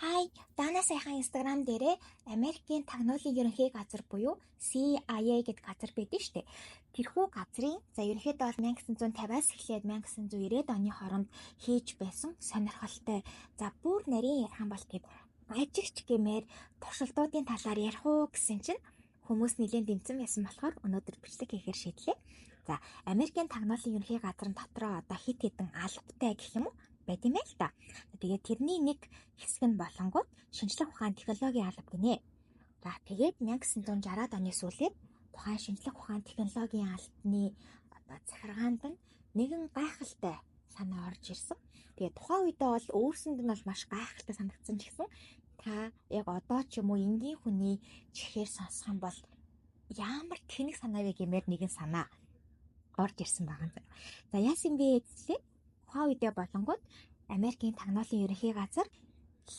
Хай, Дана саяхан Instagram дээрээ Америкийн тагнуулын ерөнхий газар буюу CIA гэдэг газар байдаг шүү дээ. Тэрхүү газрын ерөнхийдөө бол 1950-аас эхлээд 1990-ад оны хооронд хийж байсан сонирхолтой. Бүр нарийн ярих юм бол гээд ажигч гэмээр туршилтуудын талаар ярих уу гэсэн чинь хүмүүс нэлийн дэмцэн байсан болохоор өнөөдөр бичлэг хийхээр шийдлээ. Америкийн тагнуулын ерөнхий газрын дотроо одоо хит хитэн албатай гэх юм уу? Байт юм л та. Тэгээд тэрний нэг хэсэг нь болонгууд шинжлэх ухааны технологийн алба гинэ. Тэгээд 1960-ад оны сүүлээр тухайн шинжлэх ухааны технологийн албаны одоо захиргаанд нь нэгэн гайхалтай санаа орж ирсэн. Тэгээд тухайн үедээ бол өөрсөнд нь бол маш гайхалтай санагдсан ч гэсэн та яг одоо ч юм уу энгийн хүний чихээр сонсох юм бол ямар тэнэг санаа вэ гэмээр нэгэн санаа орж ирсэн байгаа юм. Яасан бэ гэхлээр тухайн үедээ болонгууд Америкийн тагнуулын ерөнхий газар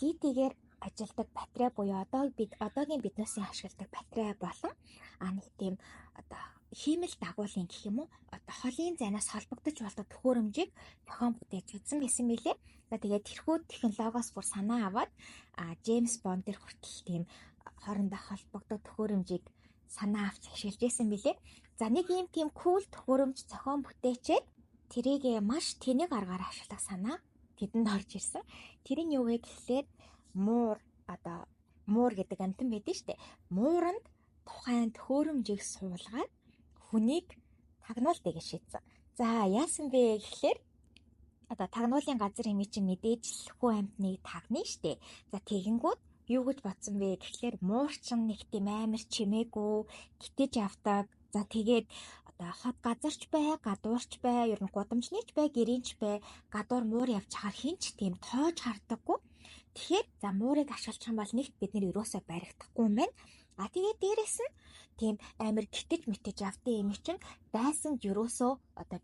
литигээр ажилдаг батарей буюу одоогийн биднээсийн ашигладаг батарей болон нэг тийм одоо хиймэл дагуулын гэх юм уу одоо холын зайнаас холбогдож болдог төхөөрөмжийг зохион бүтээж үзсэн байсан мэлээ. Тэгээд тэрхүү технологиос бүр санаа аваад Джеймс Бонд дэр хүртэл тийм хоорондоо холбогддог төхөөрөмжийг санаа авч ашиглаж байсан мэлээ. Нэг ийм тийм кул төхөөрөмж зохион бүтээчээд тэрийг маш тэнэг аргаар ашиглах санаа тэдэнд орж ирсэн. Тэр нь юу вэ гэхлээр муур гэдэг амтан байдаг шүү дээ. Мууранд тухайн төхөөрөмжийг суулгаад хүнийг тагнуулдаг гэж шийдсэн. Яасан бэ гэхлээр тагнуулын газар хэмээн чинь мэдээж хүү амтныг тагна шүү дээ. Тэгэнгүүт юу гэж бодсон бэ гэхлээр муурчин нэг тийм амар чимээгүй гитэж авдаг. Тэгээд хот газарч бай, гадуурч бай, ер нь гудамжнийч бай, гэрийнч бай, гадуур муур явж хахаар хинч тийм тоож хардаггүй. Тэгэхээр муурыг ашиглах юм бол нэгт бид нэр ерөөсөө баригдахгүй юм байна. Тэгээд дээрэс нь тийм амар гитэж мэтэж авдсан юм чинь дайсанд ерөөсөө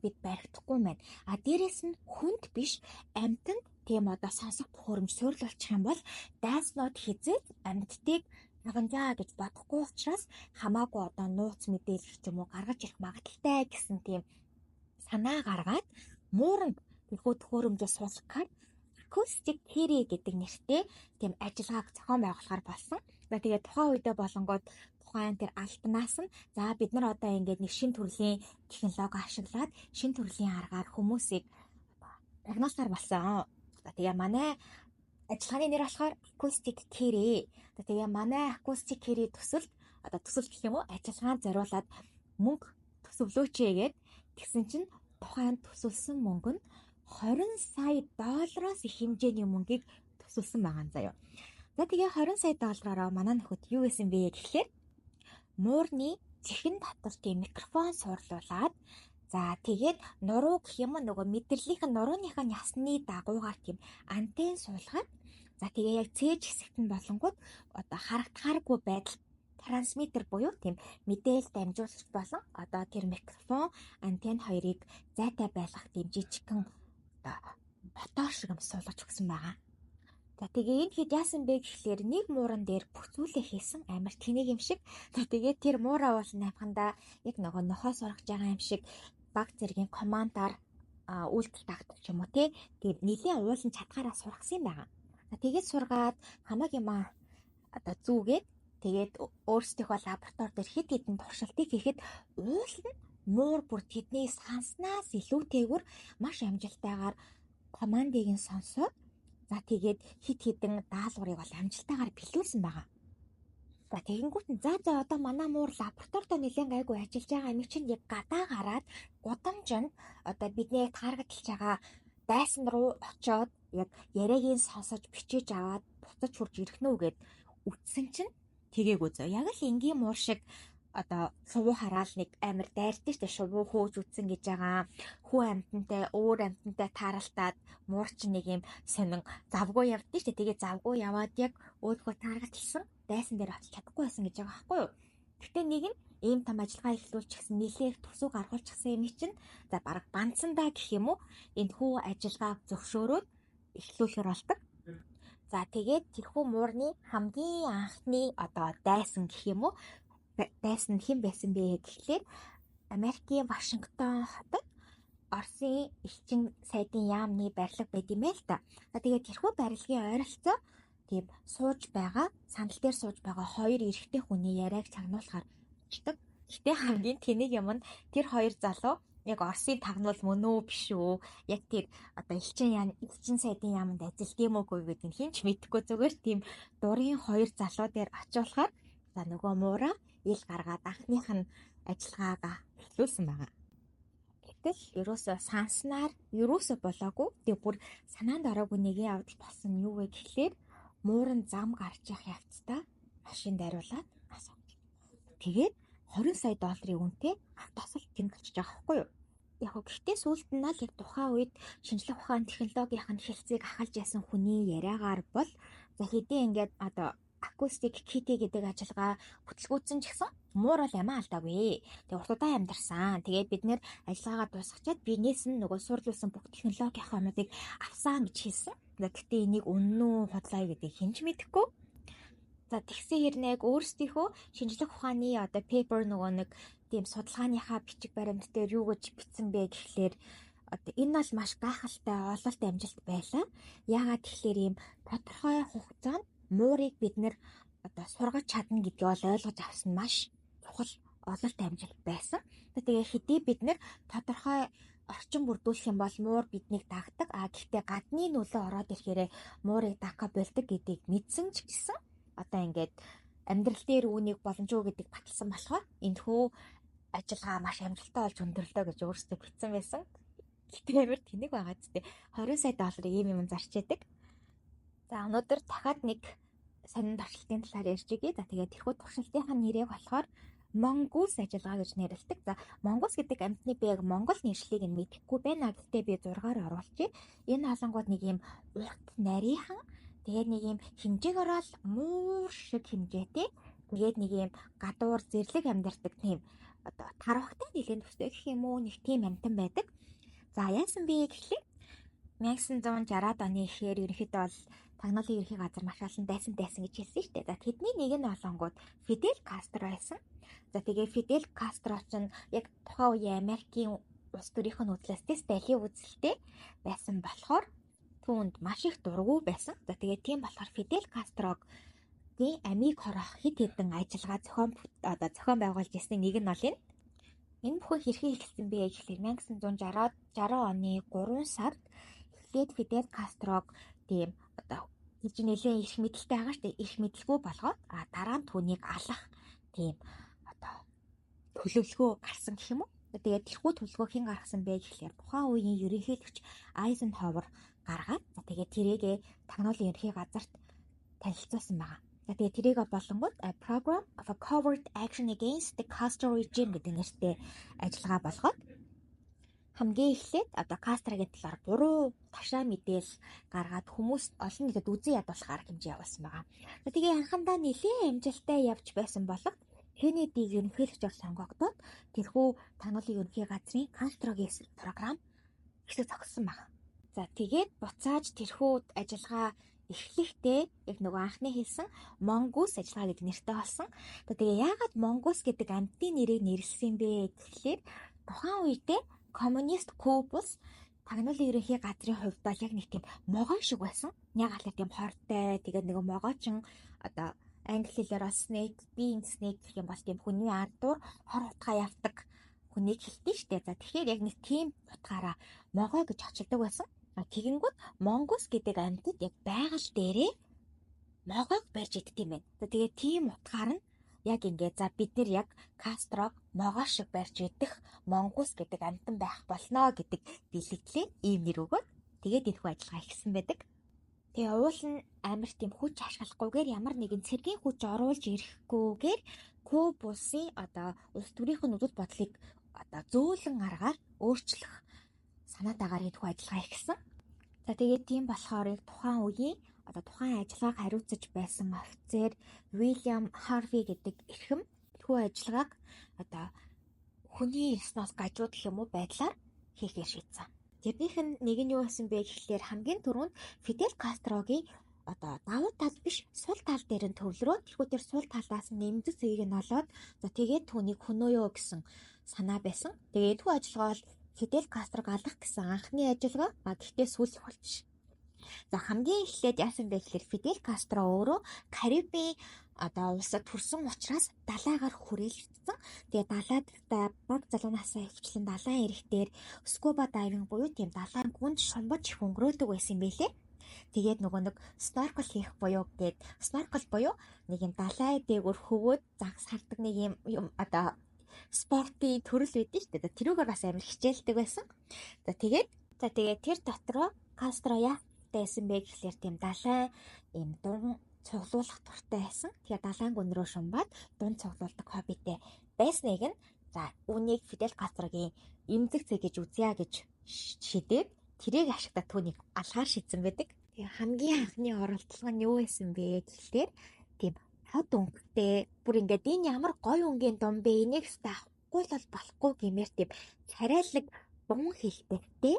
бид баригдахгүй юм байна. Дээрэс нь хүнд биш амьтанд тийм сонсох төхөөрөмж суйрлуулчих юм бол дайснууд хизээд амьдтыг наганжаа гэж бодохгүй учраас хамаагүй нууц мэдээлэл ч юм уу гаргаж ирэх магадaltaй гэсэн тийм санаа гаргаад мууранд тэрхүү төхөөрөмжөө суулгахаар acoustic theory гэдэг нэртэй тийм ажиллагааг зохион байгуулахаар болсон. Тэгээд тухайн үедээ болонгууд тухайн тэр албанаас нь бид нар ингээд нэг шин төрлийн технологи ашиглаад шин төрлийн аргаар хүмүүсийг прогнозаар болсон. Тэгээ манай ажиллагааны нэр болохоор acoustic theory. Тэгээ манай acoustic theory төсөл гэх юм уу ажиллагаанд зориулаад мөнгө төсөвлөөч гээд тэгсэн чинь тухайн төсөлсөн мөнгө нь $20 сая их хэмжээний мөнгийг төсөлсөн байгаа юм заяа. Тэгээ $20 сая манай нөхөд юу гэсэн бэ гэхлээр муурны чихэн дотор тийм микрофон суурлуулад тэгээд нуруу гэх юм уу нөгөө мэдрэлийнх нь нурууныхаа ясны дагуугаар тийм антен суулгаад тэгээ яг цээж хэсэгт нь болонгууд харагдахааргүй байдал трансмиттер буюу тийм мэдээлэл дамжуулагч болон тэр микрофон антен хоёрыг зайтай байлгах тийм жижигхэн мотор шиг юм суулгаж өгсөн байгаа. Тэгээ энэ хэд яасан бэ гэхлээр нэг мууран дээр бүх зүйлээ хийсэн амар тэнэг юм шиг. Тэгээ тэр муураа бол найхандаа яг нөгөө нохоо сургаж байгаа юм шиг баг зэргийн командаар үйлдэл тагдаг ч юм уу тий. Тэгээд нэлийн уулын чадхаараа сургасан юм байгаа. Тэгээд сургаад хамаагийн зүүгээд тэгээд өөрсдийнхөө лаборатори дээр хэд хэдэн туршилтыг хийхэд уул нь муур бүр тэдний санснаас илүүтэйгээр маш амжилттайгаар командыг нь сонсоод тэгээд хит хитэн даалгаврыг бол амжилттайгаар биелүүлсэн байгаа. Тэгэнгүүт нь одоо манай муур лабораторид нэлээд гайгүй ажиллаж байгаа юм чинь яг гадаа гараад гудамжинд бидний таргаталж байгаа дайсан руу очоод яг яриагийн сонсож бичиж аваад буцаж хурж ирэх нүү гэд үтсэн чинь тэгээгүй зөө. Яг л энгийн муур шиг шувуу хараал нэг амар дайрдаг штэ шувуу хөөж үтсэн гэж байгаа. Хүү амтантай өөр амтантай тааралтаад муурч нэг юм сонин завгүй явдсан штэ. Тэгээ завгүй яваад яг өөрийнхөө таргаталсан дайсан дээр очиж чадахгүй байсан гэж байгаа байхгүй юу. Гэтэ нэг нь ийм том ажиллагаа эхлүүлчихсэн нэлээх төсөв гаргуулчихсан юм чинь бараг банцсандаа гэх юм уу энэ хүү ажиллагааг зөвшөөрөөд эхлүүлэхэр болдог. Тэгээд тэрхүү муурны хамгийн анхны дайсан гэх юм уу дайсан хэн байсан бэ гэхлээр Америкийн Вашингтон хотод Оросын элчин сайдын яамны барилга байт юм л та. Тэгээд тэрхүү барилгын ойролцоо тийм сууж байгаа, сандал дээр сууж байгаа хоёр эрэгтэй хүний яриаг чагнуулахаар болдог. Гэтэ хамгийн тэнэг юм нь тэр хоёр залуу яг Оросын тагнуул мөн үү биш үү? Яг тэр одоо элчин сайдын яамд ажилт юм уугүй гэдэг нь хинч мэдэхгүй, зүгээр тийм дурын хоёр залуу дээр очиулахаар за нөгөө муура ил гаргаад анхных нь ажиллагаагаа эхлүүлсэн байгаа. Гэтэл ерөөсөө санснаар ерөөсөө болоогүй. Тэг бүр санаанд ороогүй нэгэн явдал болсон нь юу вэ гэхлээр муурын зам гарч явах явцдаа машин дариулаад асуув. Тэгээд 20 сая долларын үнэтэй автосол тэнд очиж байгаа байхгүй юу? Яг гэхдээ сүүлд нь л яг тухайн үед шинжлэх ухааны технологийн хэлцээг ахалж ясан хүний яриагаар бол за хэдийн ингээд одоо акустик кити гэдэг ажиллагаа бүтлгүүцсэн ч гэсэн муур бол ямаа алдаагүй. Тэгээ урт удаан амьдарсан. Тэгээд бид нэр ажиллагаагаа дуусгачаад биенээс нь нөгөө сурлуулсан бүх технологийн юмнуудыг авсан гэж хэлсэн. Гэхдээ энийг үнэн үү худлаа гэдэг хинж мэдэхгүй. За тэгсэн хэрнээ өөрсдийнхөө шинжлэх ухааны одоо paper нөгөө нэг тийм судалгааныхаа бичиг баримт дээр юу гэж бичсэн бэ гэхлээр одоо энэ бол маш гайхалтай ололт амжилт байлаа. Яагаад тэгэхээр ийм тодорхой хугацаанд муурыг бид нэр одоо сургаж чадна гэдгийг бол ойлгож авсан маш чухал ололт амжилт байсан. Тэгээ хэдий бид нэр тодорхой орчин бүрдүүлэх юм бол муур биднийг дагдаг. Гэхдээ гадны нөлөө ороод ирэхээр муурыг дагах болдог гэдгийг мэдсэн ч гэсэн одоо ингээд амьдрал дээр үүнийг боломжгүй гэдэг баталсан болохоор энэхүү ажиллагаа маш амжилттай болж өндөрлөө гэж өөрсдөө бичсэн байсан. Гэтэ амар тэнэг байгаа ч тийм 20 сая долларын ийм юм зарч яадаг. За өнөөдөр дахиад нэг сонин туршилтын талаар ярьж игье. За тэгээд тэрхүү туршилтынхаа нэрийг болохоор Mongoose ажиллагаа гэж нэрлэдэг. За Mongoose гэдэг амьтны биег Монгол нэршлиг нь мэдэхгүй байна. Гэхдээ би 6-аар оруулчих. Энэ халангууд нэг юм урт нарийнхан тэгээд нэг юм хэмжээгээр бол муур шиг хэмжээтэй. Тэгээд нэг юм гадуур зэрлэг амьдардаг тийм одоо тарвахтай нэлээд төстэй гэх юм уу нэг тийм амьтан байдаг. За яасан бэ гэхлээр 1960-аад оны ихээр ерөнхийдөө бол тагнуулын ерхий газар маш олон дайсан гэж хэлсэн шүү дээ. За тэдний нэг нь олонгууд Фидель Кастро байсан. За тэгээ Фидель Кастро ч яг тухайн үеийн Америкийн улс төрийнх нь үзлээсээс далийн үзэлтэй байсан болохоор түүнд маш их дургу байсан. За тэгээ тийм болохоор Фидель Кастрогийн амийг хорох хэд хэдэн ажиллагаа зохион байгуулж ирсэн нэг нь бол энэ бүхэн хэрхэн эхэлсэн бэ гэхлээр 1960 оны 3 сард эхлээд Фидель Кастрог тийм одоо хэлж нэлээд их мэдлэлтэй байгаа шүү дээ. Их мэдлгүй болгоод дараа нь түүнийг алах тийм одоо төлөвлөгөө гарсан гэх юм уу. Тэгээд тэрхүү төлөвлөгөө хэн гаргасан бэ гэхлээр тухайн үеийн ерөнхийлөгч Айзенховер гаргаад тэгээд тэрийгэ тагнуулын ерхий газарт танилцуулсан байгаа. За тэгээд тэрийг болонгууд Program of a Covert Action Against the Castro Regime гэдэг нэртэй ажиллагаа болгоод хамгийн эхлээд одоо Кастрогийн талаар буруу ташаа мэдээлэл гаргаад хүмүүст олон нийтэд үзэн ядуулах арга хэмжээ явуулсан байгаа. За тэгээ анхандаа нэлээд амжилттай явж байсан боловч Кеннедиг ерөнхийлөгчөөр сонгогдоод тэрхүү тагнуулын ерөнхий газрын Кастрогийн програм ихсэж зогссон байна. За тэгээд буцааж тэрхүү ажиллагаа эхлэхдээ яг нөгөө анхны хэлсэн Mongoose ажиллагаа гэдэг нэртэй болсон. Тэгээ яагаад Mongoose гэдэг амьтны нэрийг нэрлсэн бэ гэхлээр тухайн үедээ коммунист Кубус тагнуулын ерөнхий газрын хувьд бол яг нэг тийм могой шиг байсан. Яг аль тийм хортой тэгээд нөгөө могойчин одоо англи хэлээр snake, being snake гэх юм бол тийм хүний ардуур хор утгаа явдаг хүнийг хэлдэг шүү дээ. За тэгэхээр яг нэг тийм утгаараа могой гэж очилдог байсан. Тэгэнгүүт Mongoose гэдэг амьтад яг байгаль дээрээ могойг барьж идэх юм байна. За тэгээд тийм утгаар нь яг ингээд за бид нэр яг Кастрог могой шиг барьж идэх Mongoose гэдэг амьтан байх болно гэдэг дэлгэдлээ ийм нэр өгөөд тэгээд энэхүү ажиллагаа ихсэн байдаг. Тэгээ уул нь амар тийм хүч ашиглахгүйгээр ямар нэгэн цэргийн хүч оруулж ирэхгүйгээр Куб улсын одоо улс төрийнх нь үзэл бодлыг одоо зөөлөн аргаар өөрчлөх санаатаагаар энэхүү ажиллагаа ихсэн. За тэгээд тийм болохоор тухайн үеийн одоо тухайн ажиллагааг хариуцаж байсан офицер Уильям Харви гэдэг эрхэм энэхүү ажиллагааг одоо хүний ёсноос гажууд гэх юм уу байдлаар хийхээр шийдсэн. Тэрнийх нь нэг нь юу байсан бэ гэхлээр хамгийн түрүүнд Фидель Кастрогийн одоо давуу тал биш сул тал дээр нь төвлөрөө тэрхүү тэр сул талаас нь нэмдэг зэгийг нь олоод за тэгээд түүнийг хөнөөё гэсэн санаа байсан. Тэгээд энэхүү ажиллагаа бол Фидель Кастрог алах гэсэн анхны ажиллагаа. Гэхдээ сүүлх болчих. За хамгийн эхлээд яасан бэ гэхээр Фидель Кастро өөрөө Карибын улсад төрсөн учраас далайгаар хүрээлэгдсэн. Тэгээ далайд баг залуунасаа хвчлэн далайн эрэг дээр скуба дайвинг буюу тийм далайн гүнд шумбаж их өнгөрөөдөг байсан юм байлээ. Тэгээд нөгөө нэг snorkel хийх буюу snorkel буюу нэг юм далай дээгүүр хөвөөд загас хардаг нэг юм спортын төрөл байдаг шүү дээ. Тэрүүгээр бас амар хичээлдэг байсан. За тэгээд тэр дотроо Кастро яасан бэ гэхлээр тийм далайн юм дун цуглуулах туртай байсан. Тэгээд далайн гүн рүү шумбаад дун цуглуулдаг хоббитэй байсныг нь үүнийг Фидель Кастрогийн эмзэг цэг гэж үзье гэж шийдээд тэрийг ашиглаад түүнийг алгаар шийдсэн байдаг. Тэгээ хамгийн анхны оролдлого нь юу байсан бэ гэхлээр тийм хот өнгөтэй бүр ингээд энэ ямар гоё өнгийн дун бэ, энийг авахгүй л болохгүй гэмээр тийм царайлаг дун хэлбэгтэй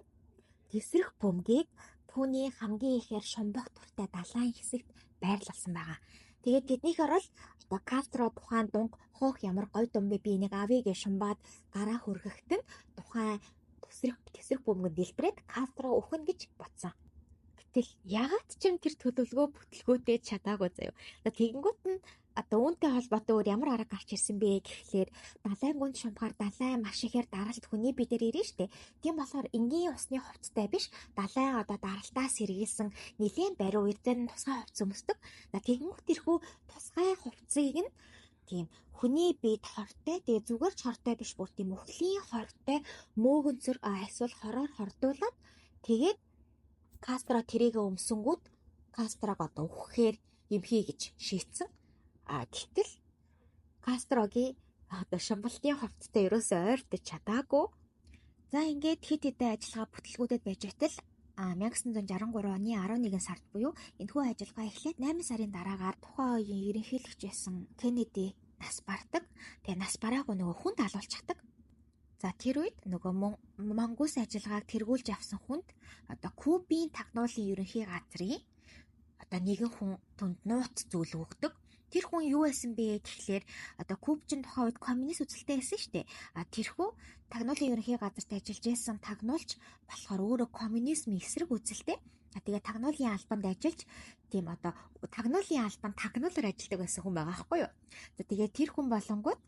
тесрэх бөмбөгийг түүний хамгийн ихээр шумбах туртай далайн хэсэгт байрлуулсан байгаа. Тэгээд тэднийхээр бол Кастро тухайн дунг хоох ямар гоё дун бэ, би энийг авъя гэж шумбаад гараа хөргөхт нь тухайн тесрэх бөмбөг дэлбэрээд Кастро өхнө гэж бодсон. Гэтэл ягаад ч юм тэр төлөвлөгөө бүтлгүүтэй чадаагүй заяа. Тэгэнгүүт нь үүнтэй холбоотой өөр ямар арга гарч ирсэн бэ гэхлээр далайн гүнд шумбахаар далайн маш ихээр даралт хүний бидэр ирнэ штэ. Тийм болохоор энгийн усны хувцастай биш далайн даралтаас сэргийлсэн нэлийн бариу эрдэн тусгай хувцас өмсдөг. Тэгэнгүүт тэрхүү тусгай хувцсыг нь тийм хүний биед хортой, тэгээ зүгээр ч хортой биш бүр тийм өхлийн хортой мөөгөнцөр эсвэл хороор хордуулаад тэгээд Кастро тэрийг өмсөнгүүд Кастрог өгөхээр юм хий гэж шийдсэн. Гэтэл Кастрогийн шумбалтын хувцастай ерөөсөө ойртож чадаагүй. За ингээд хэд хэдэн ажиллагаа бүтлгүүдэд байж байтал 1963 оны 11 сард буюу энэхүү ажиллагаа эхлээд 8 сарын дараагаар тухайн үеийн ерөнхийлөгч байсан Кеннеди нас бардаг. Тэгээ нас бараагүй нөгөө хүнд алуулчихдаг. За тэр үед нөгөө Монгус ажиллагааг тэргүүлж авсан хүнд Кубын тагнуулын ерөнхий газрын нэгэн хүн түнд нууц зүйл өгдөг. Тэр хүн юу байсан бэ гэхлээр Кубчин тухайн үед коммунист үзэлтэй байсан шүү дээ. Тэрхүү тагнуулын ерөнхий газарт ажиллаж байсан тагнуулч болохоор өөрөө коммунизмын эсрэг үзэлтэй. Тэгээ тагнуулын албанд ажиллаж тийм тагнуулын албанд тагнуулаар ажилладаг байсан хүн байгаа байхгүй юу. Тэгээ тэр хүн болонгууд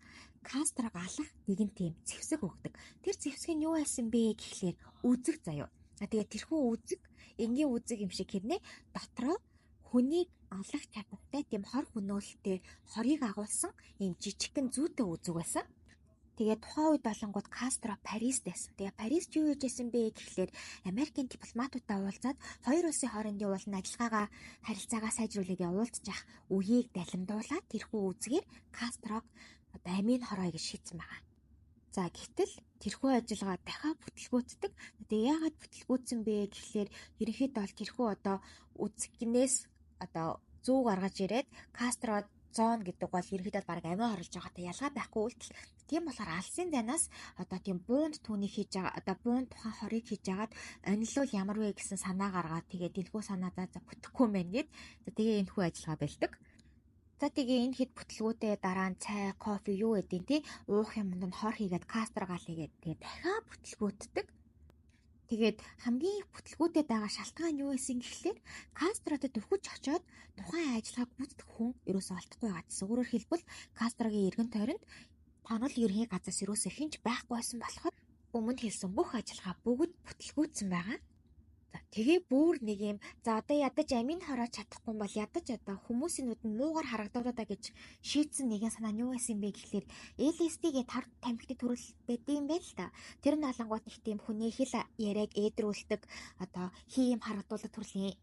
Кастрог алах нэгэн тийм зэвсэг өгдөг. Тэр зэвсэг нь юу байсан бэ гэхлээр үзэг заяа. Тэгээ тэрхүү үзэг энгийн үзэг юм шиг хэрнээ дотроо хүнийг алах чадвартай тийм хор хөнөөлөлтэй хорийг агуулсан ийм жижигхэн зүйтэй үзэг байсан. Тэгээд тухайн үед болонгууд Кастро Парист байсан. Тэгээ Парист юу хийжсэн бэ гэхлээр Америкийн дипломатуудтай уулзаад хоёр улсын хоорондын уулын ажиллагаагаа харилцаагаа сайжруулах гэж уулзчих үеийг далимдуулаад тэрхүү үзгээр Кастрог амийн хорой гэж шийдсэн байгаа. За гэтэл тэрхүү ажиллагаа дахиад бүтлгүүцдэг. Тэгээ яагаад бүтлгүүцсэн бэ гэхлээр ерөнхийдөө бол тэрхүү үзэгнээс зүү гаргаж ирээд Кастро зон гэдэг бол ерөнхийдөө баг амиа хорлож байгаатай ялгаа байхгүй үйлдэл. Тийм болохоор алсын зайнаас тийм буунд түүнийг хийж байгаа буунд тухайн хорийг хийж агаад анилуул ямар вэ гэсэн санаа гаргаад тэгээд энэхүү санаа бүтэхгүй мэн гээд тэгээ энэхүү ажиллагаа байлдаг. За тэгээ энэ хэд бүтлгүүтэй дараа нь цай, кофе юу гэдэг тий уух юмд нь хор хийгээд Кастро гал хийгээд тэгээ дахиад бүтлгүүтдэг. Тэгээд хамгийн их бүтлгүүтэд байгаа шалтгаан юу байсан гэхлээр Кастротой дөрвөж очоод тухайн ажиллагааг гүйцэтгэх хүн ерөөсөө олдохгүй байгаа гэсэн. Өөрөөр хэлбэл Кастрогийн эргэн тойронд тагнуулын ерөнхий газраас ерөөсөө хинч байхгүй байсан болохоор өмнө хэлсэн бүх ажиллагаа бүгд бүтлгүүцсэн байгаа. Тэгээ бүр нэг юм ядаж амийн хороо чадахгүй бол ядаж хүмүүсийн нүдэнд муугар харагдуулаа гэж шийдсэн нэгэн санаа нь юу байсан бэ гэхлээр LSD-гээ тар тамхины төрөл байдаг юм байл та. Тэр нь алангууд нэг тийм хүний хэл яриаг ээдрүүлдэг хийм харагдуулах төрлийн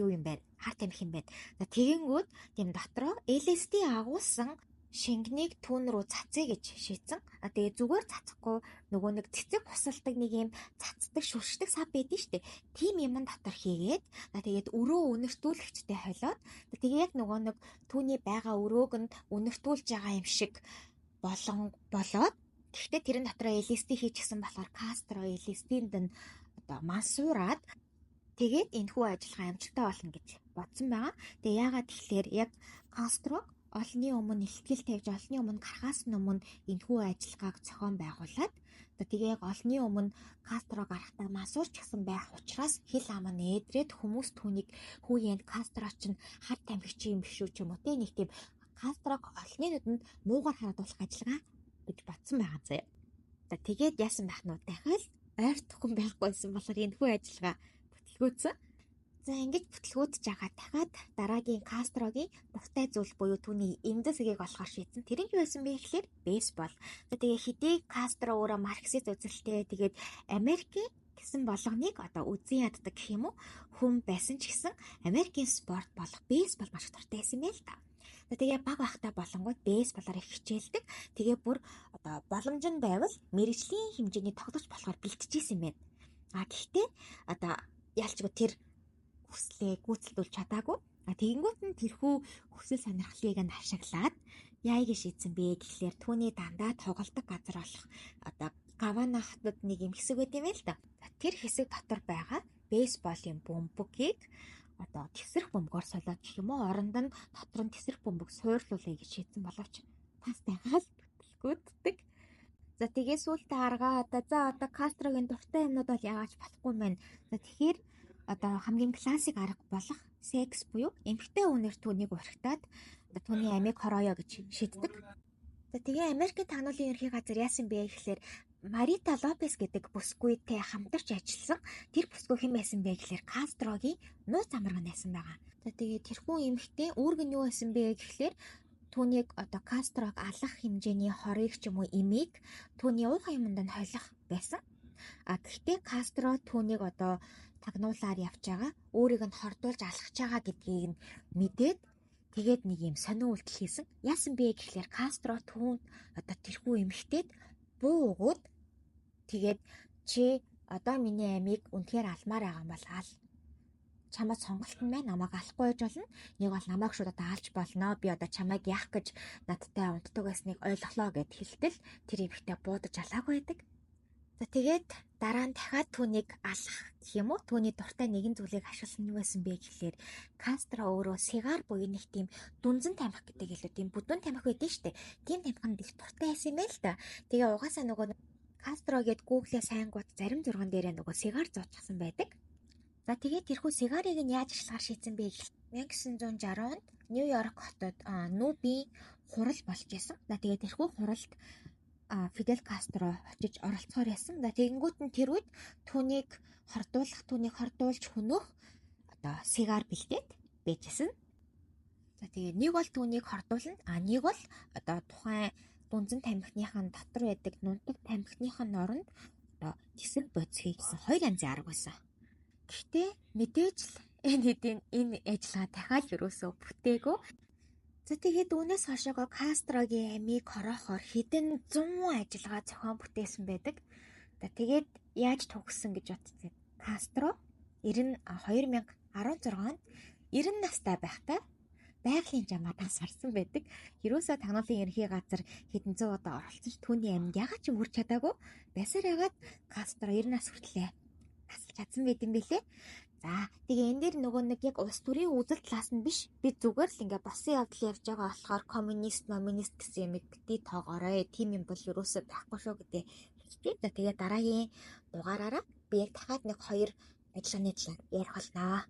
юу юм байна. Хар тамхи юм байна. Тэгэнгүүт тийм дотроо LSD агуулсан шингэнийг түүн рүү цацъя гэж шийдсэн. Тэгээ зүгээр цацахгүй нөгөө нэг цэцэг бусалдаг нэг юм цацдаг шүршдэг сав байдэн штэ. Тим юм дотор хийгээд тэгээд өрөө үнэртүүлэгчтэй холиод тэгээ яг нөгөө нэг түүний байгаа өрөөг нь үнэртүүлж байгаа юм шиг болоод гэхдээ тэрэн дотроо LSD хийчихсэн болохоор Кастро LSD-нд нь мансуураад тэгээд энэхүү ажиллагаа амжилттай болно гэж бодсон байгаа. Тэгээ яагаад тэгэхээр яг Кастро олонний өмнө ихтгэл тавьж олонний өмнө гарахаас өмнө энэхүү ажиллагааг зохион байгуулад тэгээ яг олонний өмнө Кастро гарахтаа масуурч гсэн байх учраас хил ам нь нээдрээд хүмүүс түүнийг хүүянд Кастро чинь хар тамхич юм биш үү ч юм уу те нэг тийм Кастрог олонний нүдэнд муугар харуулах ажиллагаа гэж бодсон байгаа заяа. За тэгээд яасан байх нь дахиад ойртохгүй байхгүйсэн болохоор энэхүү ажиллагаа бүтлгүүцсэн. За ингэж бүтлгүүдж байгаа дахиад дараагийн Кастрогийн дуртай зүйл буюу түүний эмдэ сэгийг болохоор шийдсэн. Тэр нь юу байсан бэ гэхээр бейсбол. За тэгээ хэдий Кастро өөрөө марксист үзэлтэй тэгээд Америкийн гэсэн болгоныг одоо үзэн яддаг гэх юм уу хүн байсан ч гэсэн Америкийн спорт болох бейсбол маш дуртай байсан юм л та. Тэгээ баг байхдаа болонгууд бейсболоор их хичээлдэг. Тэгээ бүр одоо боломж нь байвал мэрэгжлийн хэмжээний тоглож болохоор бэлтжижсэн юм байна. Гэхдээ одоо ялчгүй тэр хүслээ гүйцэлдүүлж чадаагүй. Тэгэнгүүт нь тэрхүү хүсэл сонирхлыг нь ашиглаад яагийг шийдсэн бэ гэхлээр түүний дандаа тоглолдог газар болох одоо Гавана хотод нэг юм хэсэг байт юм л да. Тэр хэсэг дотор байгаа бейсболын бөмбөгийг одоо тесрэх бөмбөгөөр солиод гэх юм уу оронд нь дотор нь тесрэх бөмбөг суурлуулъя гэж шийдсэн боловч тас тайгаал бүтлгүүддэг. За тэгээ сүүлдээ аргаа одоо Кастрогийн дуртай юмнууд бол яагаад болохгүй юм бэ? За тэгэхээр одоо хамгийн классик арга болох секс буюу эмэгтэй хүнээр түүнийг урагтаад түүний амийг хорооё гэж шийддэг. За тэгээ Америкийн тагнуулын ерхий газар яасан бэ гэхлээр Марита Лопес гэдэг бүсгүйтэй хамтарч ажилласан. Тэр бүсгүй хэн байсан бэ гэхлээр Кастрогийн нууц амарга байсан байгаа. За тэгээ тэрхүү эмэгтэй үүрэг нь юу байсан бэ гэхлээр түүнийг одоо Кастрог алах хэмжээний хорыг ч юм уу эмийг түүний уух юмд нь холих байсан. Гэхдээ Кастро түүнийг одоо тагнуулаар явж байгаа өөрийг нь хордуулж алхаж байгаа гэдгийг нь мэдээд тэгээд нэг юм сонио үйлдэл хийсэн. Яасан бэ гэхлээр Кастро түүнд одоо тэрхүү эмэгтэйд буу өгөөд тэгээд чи одоо миний амийг үнэхээр алмаар байгаа юм бол ал. Чамаа сонголт нь байна. Намайг алахгүй байж болно. Нэг бол намайг шууд одоо алж болно. Би одоо чамайг яах гэж надтай унтдаг байсныг ойлголоо гэд хэлтэл тэр эмэгтэй буудаж алаагүй байдаг. За тэгээд дараа нь дахиад түүнийг алах гэх юм уу? Түүний дуртай нэгэн зүйлийг ашигласан нь юу байсан бэ гэхлээр Кастро өөрөө сигар буюу нэг тийм дүнзэн тамхи гэдэг илүү тийм бүдүүн тамхи байдаг шүү дээ. Тийм тамхинд их дуртай байсан юм байл та. Тэгээ угаасаа нөгөө Кастро гээд Google-ээ сайн гут зарим зурган дээрээ нөгөө сигар зоочсон байдаг. За тэгээд тэрхүү сигарыг нь яаж ашиглахаар шийдсэн бэ гэхэл 1960 онд Нью-Йорк хотод нүүбийн хурал болж исэн. За тэгээд тэрхүү хуралд Фидель Кастро очиж оролцохоор байсан. За тэгэнгүүт нь тэр үед түүнийг хордуулж хөнөөх одоо сигар бэлдээд байжсэн. За тэгээд нэг бол түүнийг хордуулна, нэг бол одоо тухайн дүнзэн тамхиныхан дотор байдаг нунтаг тамхиныхан оронд одоо тесрэг бодис хийжсэн хоёр янзын арга байсан. Гэхдээ мэдээж л энэ ажиллагаа дахиад юусоо бүтээгөө. За тэгээд үүнээс хойшоо Кастрогийн амийг хороохоор хэдэн 100 ажиллагаа зохион бүтээсэн байдаг. За тэгээд яаж төгссөн гэж бодсон. Кастро 2016 онд 90 настай байхдаа байгалийн жамаатан сарсан байдаг. Ерөөсөө тагнуулын ерхий газар хэдэн 100 удаа оролцсон ч түүний амийг ягаад ч мөрч чадаагүй. Байсаар ягаад Кастро 90 нас хүртлээ тасалж чадсан байт юм бэлээ. За тэгээ энэ дээр нөгөө нэг яг улс төрийн үзэл талаас нь биш. Би зүгээр л ингээ босын явдал ярьж байгаа болохоор коммунист гэсэн юмыг бити тоогоорой. Тим юм бол ерөөсөө байхгүй шүү гэдэг хэлчихье. За тэгээ дараагийн дугаараараа би яг дахиад нэг хоёр ажиллагааны талаар ярих болноо.